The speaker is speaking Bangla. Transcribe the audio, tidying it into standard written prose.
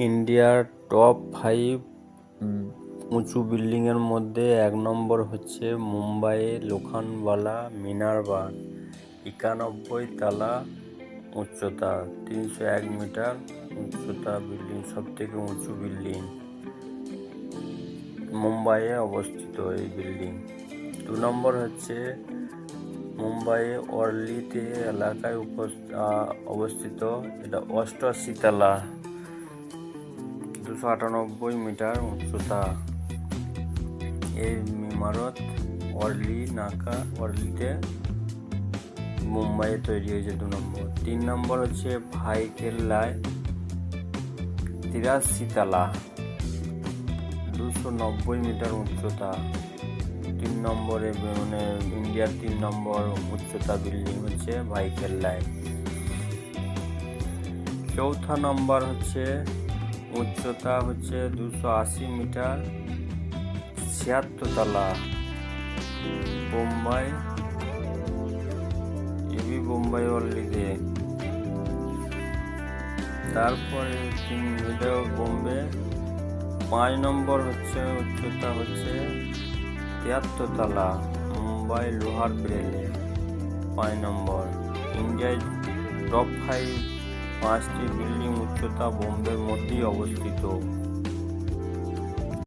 ইন্ডিয়ার টপ 5 উঁচু বিল্ডিংয়ের মধ্যে 1 নম্বর হচ্ছে মুম্বাইয়ের লোখান্ডওয়ালা মিনার্ভা। 91 তলা উচ্চতা, 301 মিটার উচ্চতা বিল্ডিং, সবথেকে উঁচু বিল্ডিং মুম্বাইয়ে অবস্থিত এই বিল্ডিং। 2 নম্বর হচ্ছে মুম্বাইয়ে ওয়ারলিতে এলাকায় অবস্থিত, এটা 88 তলা, 298 মিটার উচ্চতা। এই ইমারত ওয়ারলিতে মুম্বাইয়ে তৈরি হয়েছে। 2 নম্বর। 3 নম্বর হচ্ছে ভাইকেল্লায় 83 তলা, 290 মিটার উচ্চতা। 3 নম্বরে ইন্ডিয়ার 3 নম্বর উচ্চতা বিল্ডিং হচ্ছে ভাইকেল্লায়। 4 নম্বর হচ্ছে উচ্চতা হচ্ছে 280 মিটার, 76 তলা, বোম্বাই ওয়ারলিতে। তারপরে বোম্বে। 5 নম্বর হচ্ছে উচ্চতা হচ্ছে 73 তলা, মুম্বাই লোহার ব্রেলে। 5 নম্বর। ইন্ডিয়ায় টপ 5 5টি বিল্ডিং উচ্চতা বোম্বের মধ্যেই অবস্থিত।